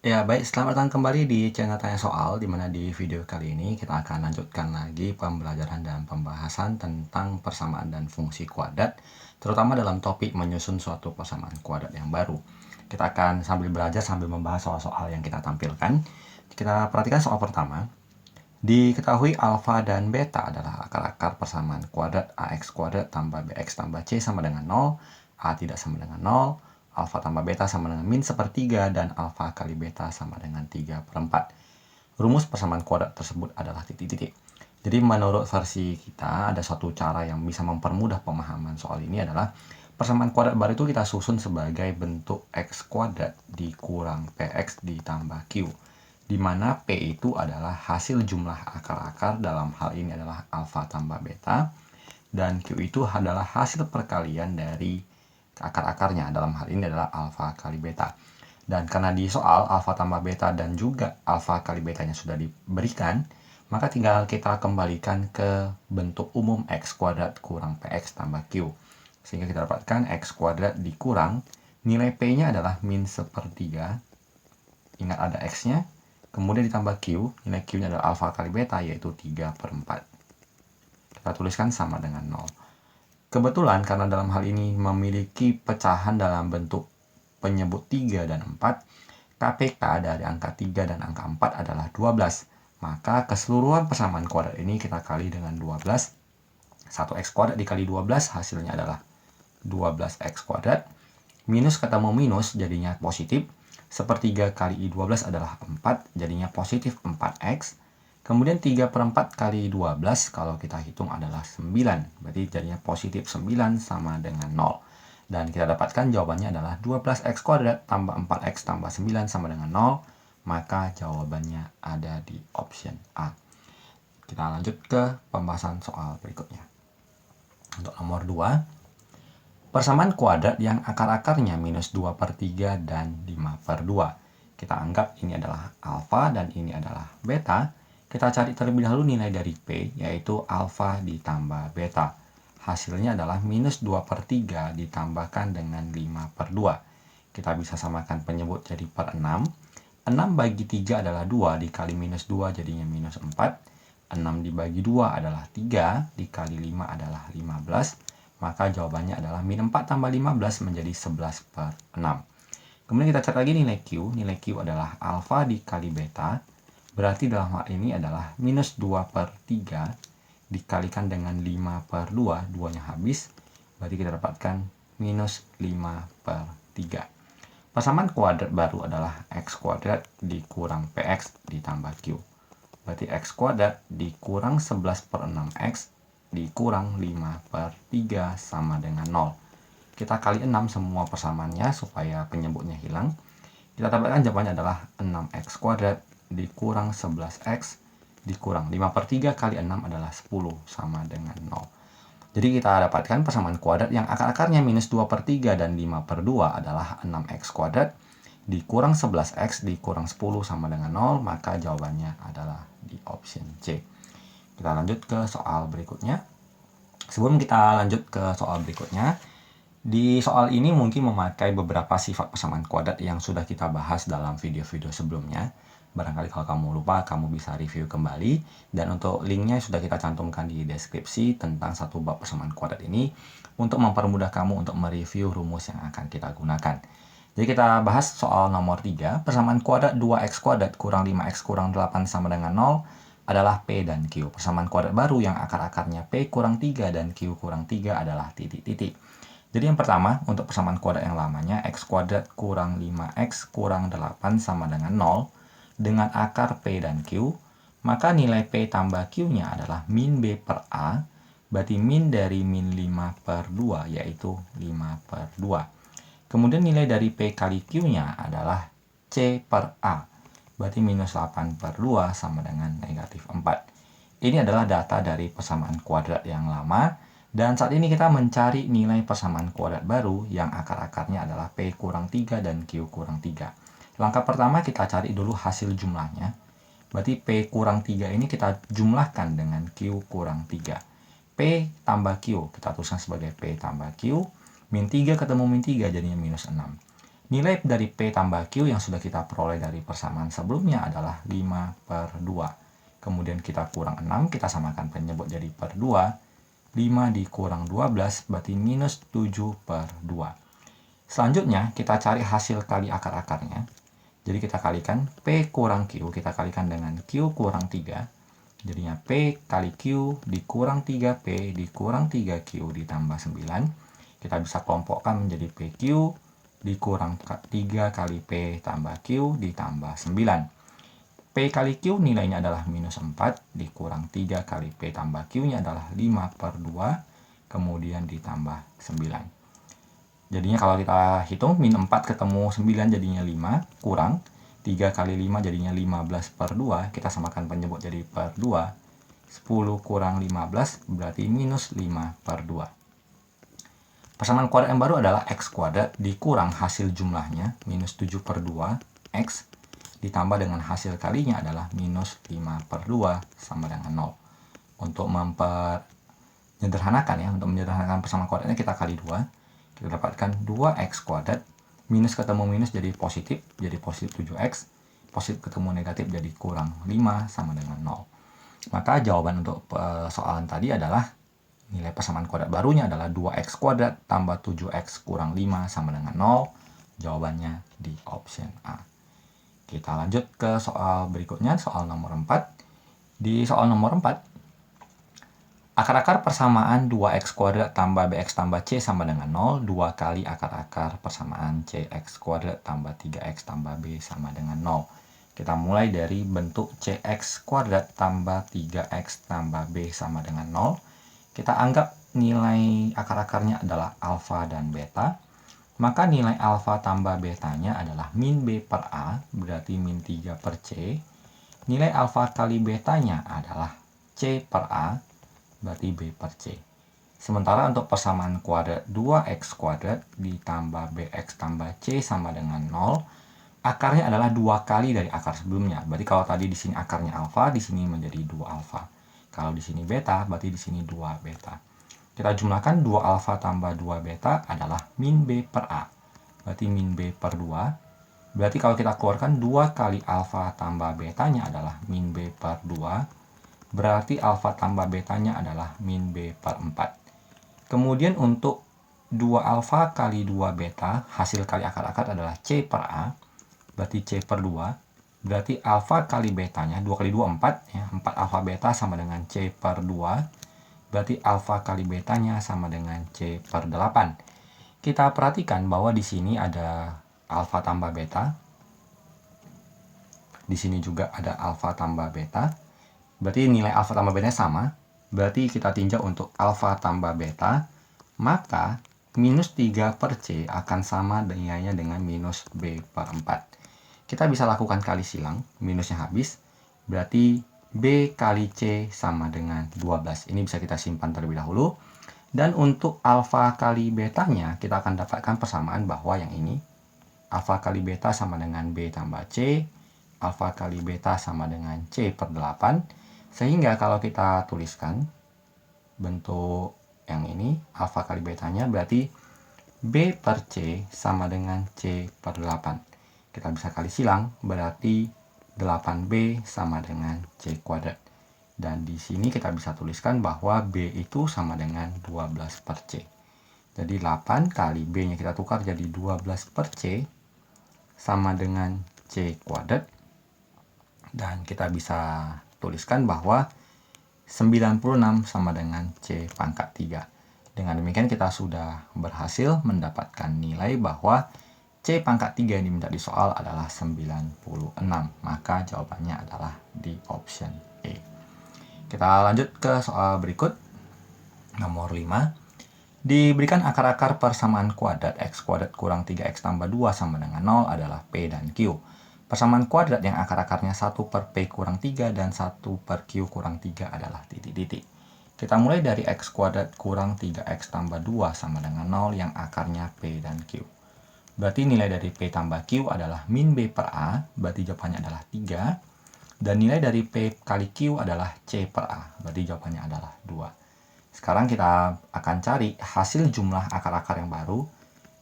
Ya, baik. Selamat datang kembali di channel Tanya Soal, di mana di video kali ini kita akan lanjutkan lagi pembelajaran dan pembahasan tentang persamaan dan fungsi kuadrat, terutama dalam topik menyusun suatu persamaan kuadrat yang baru. Kita akan sambil belajar sambil membahas soal-soal yang kita tampilkan. Kita perhatikan soal pertama. Diketahui alfa dan beta adalah akar-akar persamaan kuadrat ax kuadrat tambah bx tambah c sama dengan 0, a tidak sama dengan 0, alfa tambah beta sama dengan min sepertiga, dan alfa kali beta sama dengan 3/4. Rumus persamaan kuadrat tersebut adalah titik-titik. Jadi menurut versi kita ada suatu cara yang bisa mempermudah pemahaman soal ini adalah persamaan kuadrat baru itu kita susun sebagai bentuk x kuadrat dikurang px ditambah q, di mana P itu adalah hasil jumlah akar-akar, dalam hal ini adalah alfa tambah beta, dan Q itu adalah hasil perkalian dari akar-akarnya, dalam hal ini adalah alfa kali beta. Dan karena di soal alfa tambah beta dan juga alfa kali betanya sudah diberikan, maka tinggal kita kembalikan ke bentuk umum x kuadrat kurang px tambah q. Sehingga kita dapatkan x kuadrat dikurang nilai p-nya adalah min sepertiga. Ingat ada x-nya. Kemudian ditambah q, nilai q-nya adalah alfa kali beta, yaitu 3/4. Kita tuliskan sama dengan 0. Kebetulan karena dalam hal ini memiliki pecahan dalam bentuk penyebut 3 dan 4, KPK dari angka 3 dan angka 4 adalah 12. Maka keseluruhan persamaan kuadrat ini kita kali dengan 12. 1x kuadrat dikali 12 hasilnya adalah 12x kuadrat. Minus ketemu minus jadinya positif. Sepertiga kali 12 adalah 4, jadinya positif 4x. Kemudian 3/4 kali 12 kalau kita hitung adalah 9. Berarti jadinya positif 9 sama dengan 0. Dan kita dapatkan jawabannya adalah 12x kuadrat tambah 4x tambah 9 sama dengan 0. Maka jawabannya ada di option A. Kita lanjut ke pembahasan soal berikutnya. Untuk nomor 2, persamaan kuadrat yang akar-akarnya minus 2/3 dan 5/2. Kita anggap ini adalah alfa dan ini adalah beta. Kita cari terlebih dahulu nilai dari P, yaitu alfa ditambah beta. Hasilnya adalah minus 2/3 ditambahkan dengan 5/2. Kita bisa samakan penyebut jadi per 6. 6 bagi 3 adalah 2, dikali minus 2 jadinya minus 4. 6 dibagi 2 adalah 3, dikali 5 adalah 15. Maka jawabannya adalah min 4 tambah 15 menjadi 11/6. Kemudian kita cari lagi nilai Q. Nilai Q adalah alfa dikali beta. Berarti dalam hal ini adalah minus 2/3 dikalikan dengan 5/2. 2-nya habis. Berarti kita dapatkan minus 5/3. Persamaan kuadrat baru adalah x kuadrat dikurang px ditambah q. Berarti x kuadrat dikurang 11/6x dikurang 5/3 sama dengan 0. Kita kali 6 semua persamaannya supaya penyebutnya hilang. Kita dapatkan jawabannya adalah 6x kuadrat dikurang 11x dikurang 5/3 kali 6 adalah 10 sama dengan 0. Jadi kita dapatkan persamaan kuadrat yang akar-akarnya minus 2/3 dan 5/2 adalah 6x kuadrat dikurang 11x dikurang 10 sama dengan 0. Maka jawabannya adalah di option C. Kita lanjut ke soal berikutnya. Sebelum kita lanjut ke soal berikutnya, di soal ini mungkin memakai beberapa sifat persamaan kuadrat yang sudah kita bahas dalam video-video sebelumnya. Barangkali kalau kamu lupa, kamu bisa review kembali. Dan untuk linknya sudah kita cantumkan di deskripsi tentang satu bab persamaan kuadrat ini untuk mempermudah kamu untuk mereview rumus yang akan kita gunakan. Jadi kita bahas soal nomor 3. Persamaan kuadrat 2x kuadrat kurang 5x kurang 8 sama dengan 0 adalah P dan Q. Persamaan kuadrat baru yang akar-akarnya P kurang 3 dan Q kurang 3 adalah titik-titik. Jadi yang pertama, untuk persamaan kuadrat yang lamanya, x kuadrat kurang 5x kurang 8 sama dengan 0 dengan akar P dan Q, maka nilai P tambah Q-nya adalah min B per A, berarti min dari min 5/2 yaitu 5/2. Kemudian nilai dari P kali Q-nya adalah C per A, berarti minus 8/2 sama dengan negatif 4. Ini adalah data dari persamaan kuadrat yang lama, dan saat ini kita mencari nilai persamaan kuadrat baru yang akar-akarnya adalah P kurang 3 dan Q kurang 3. Langkah pertama kita cari dulu hasil jumlahnya. Berarti P kurang 3 ini kita jumlahkan dengan Q kurang 3. P tambah Q, kita tuliskan sebagai P tambah Q. Min 3 ketemu min 3 jadinya minus 6. Nilai dari P tambah Q yang sudah kita peroleh dari persamaan sebelumnya adalah 5/2. Kemudian kita kurang 6, kita samakan penyebut jadi per 2. 5 dikurang 12 berarti minus 7/2. Selanjutnya kita cari hasil kali akar-akarnya. Jadi kita kalikan P kurang Q, kita kalikan dengan Q kurang 3. Jadinya P kali Q dikurang 3P dikurang 3Q ditambah 9. Kita bisa kelompokkan menjadi PQ dikurang 3 kali P tambah Q ditambah 9. P kali Q nilainya adalah minus 4, dikurang 3 kali P tambah Q-nya adalah 5/2, kemudian ditambah 9. Jadinya kalau kita hitung, min 4 ketemu 9 jadinya 5, kurang 3 kali 5 jadinya 15/2, kita samakan penyebut jadi per 2. 10 kurang 15 berarti minus 5/2. Persamaan kuadrat yang baru adalah x kuadrat dikurang hasil jumlahnya minus 7/2 x ditambah dengan hasil kalinya adalah minus 5/2 sama dengan 0. Untuk menyederhanakan persamaan kuadratnya kita kali 2. Kita dapatkan 2x kuadrat minus ketemu minus jadi positif 7x, positif ketemu negatif jadi kurang 5 sama dengan 0. Maka jawaban untuk soalan tadi adalah nilai persamaan kuadrat barunya adalah 2x kuadrat tambah 7x kurang 5 sama dengan 0. Jawabannya di option A. Kita lanjut ke soal berikutnya, soal nomor 4. Di soal nomor 4, akar-akar persamaan 2x kuadrat tambah bx tambah c sama dengan 0, 2 kali akar-akar persamaan cx kuadrat tambah 3x tambah b sama dengan 0. Kita mulai dari bentuk cx kuadrat tambah 3x tambah b sama dengan 0. Kita anggap nilai akar-akarnya adalah alfa dan beta. Maka nilai alfa tambah betanya adalah min b per a, berarti min 3/c. Nilai alfa kali betanya adalah c per a, berarti b per c. Sementara untuk persamaan kuadrat 2x kuadrat ditambah bx tambah c sama dengan 0, akarnya adalah 2 kali dari akar sebelumnya. Berarti kalau tadi di sini akarnya alfa, di sini menjadi 2 alfa. Kalau di sini beta, berarti di sini 2 beta. Kita jumlahkan 2 alfa tambah 2 beta adalah min b per a. Berarti min b per 2. Berarti kalau kita keluarkan 2 kali alfa tambah betanya adalah min b per 2. Berarti alfa tambah betanya adalah min b per 4. Kemudian untuk 2 alfa kali 2 beta, hasil kali akar-akar adalah c per a. Berarti c per 2. Berarti alfa kali betanya, 2 kali 2, 4. Ya, 4 alfa beta sama dengan C per 2. Berarti alfa kali betanya sama dengan C per 8. Kita perhatikan bahwa di sini ada alfa tambah beta. Di sini juga ada alfa tambah beta. Berarti nilai alfa tambah betanya sama. Berarti kita tinjau untuk alfa tambah beta. Maka minus 3/c akan sama nilainya dengan minus b per 4. Kita bisa lakukan kali silang, minusnya habis, berarti B kali C sama dengan 12. Ini bisa kita simpan terlebih dahulu. Dan untuk alfa kali betanya, kita akan dapatkan persamaan bahwa yang ini, alfa kali beta sama dengan B tambah C, alfa kali beta sama dengan C per 8. Sehingga kalau kita tuliskan bentuk yang ini, alfa kali betanya berarti B per C sama dengan C per 8. Kita bisa kali silang, berarti 8B sama dengan C kuadrat. Dan di sini kita bisa tuliskan bahwa B itu sama dengan 12/C. Jadi 8 kali B-nya kita tukar jadi 12/C sama dengan C kuadrat. Dan kita bisa tuliskan bahwa 96 sama dengan C pangkat 3. Dengan demikian kita sudah berhasil mendapatkan nilai bahwa C pangkat 3 yang diminta di soal adalah 96. Maka jawabannya adalah di option E. Kita lanjut ke soal berikut. Nomor 5. Diberikan akar-akar persamaan kuadrat x kuadrat kurang 3x tambah 2 sama dengan 0 adalah P dan Q. Persamaan kuadrat yang akar-akarnya 1/P kurang 3 dan 1/Q kurang 3 adalah titik-titik. Kita mulai dari x kuadrat kurang 3x tambah 2 sama dengan 0 yang akarnya P dan Q. Berarti nilai dari P tambah Q adalah min B per A, berarti jawabannya adalah 3. Dan nilai dari P kali Q adalah C per A, berarti jawabannya adalah 2. Sekarang kita akan cari hasil jumlah akar-akar yang baru,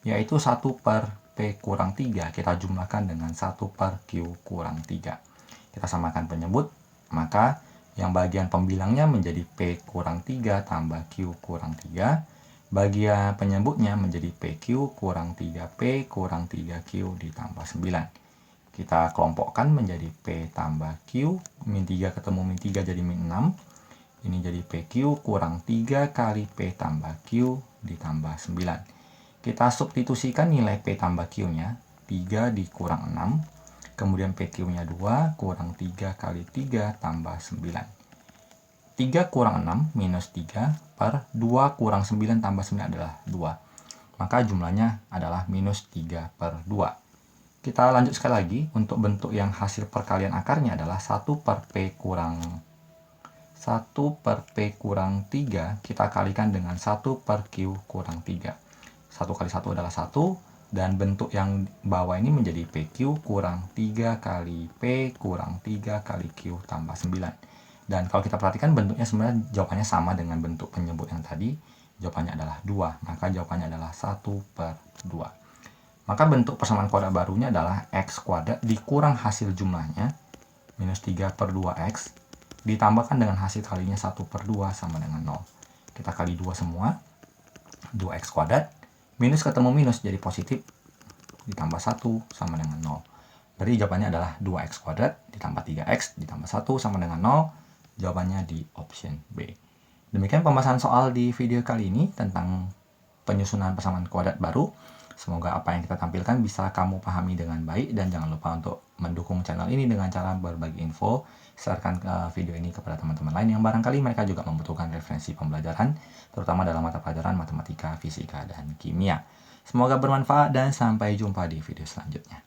yaitu 1/P P kurang 3 kita jumlahkan dengan 1 per Q kurang 3. Kita samakan penyebut, maka yang bagian pembilangnya menjadi P kurang 3 tambah Q kurang 3. Bagian penyebutnya menjadi PQ kurang 3P kurang 3Q ditambah 9. Kita kelompokkan menjadi P tambah Q, min 3 ketemu min 3 jadi min 6. Ini jadi PQ kurang 3 kali P tambah Q ditambah 9. Kita substitusikan nilai P tambah Q-nya, 3 dikurang 6. Kemudian PQ-nya 2 kurang 3 kali 3 tambah 9. 3 kurang 6 minus 3 per 2 kurang 9 tambah 9 adalah 2. Maka jumlahnya adalah minus 3 per 2. Kita lanjut sekali lagi. Untuk bentuk yang hasil perkalian akarnya adalah 1 per P kurang 3 kita kalikan dengan 1 per Q kurang 3. 1 kali 1 adalah 1. Dan bentuk yang bawah ini menjadi PQ kurang 3 kali P kurang 3 kali Q tambah 9. Dan kalau kita perhatikan bentuknya sebenarnya jawabannya sama dengan bentuk penyebut yang tadi. Jawabannya adalah 2. Maka jawabannya adalah 1 per 2. Maka bentuk persamaan kuadrat barunya adalah X kuadrat dikurang hasil jumlahnya, minus 3 per 2X, ditambahkan dengan hasil kalinya 1 per 2 sama dengan 0. Kita kali 2 semua, 2X kuadrat, minus ketemu minus jadi positif, ditambah 1 sama dengan 0. Berarti jawabannya adalah 2X kuadrat ditambah 3X ditambah 1 sama dengan 0. Jawabannya di option B. Demikian pembahasan soal di video kali ini tentang penyusunan persamaan kuadrat baru. Semoga apa yang kita tampilkan bisa kamu pahami dengan baik, dan jangan lupa untuk mendukung channel ini dengan cara berbagi info, sharekan video ini kepada teman-teman lain yang barangkali mereka juga membutuhkan referensi pembelajaran, terutama dalam mata pelajaran matematika, fisika, dan kimia. Semoga bermanfaat dan sampai jumpa di video selanjutnya.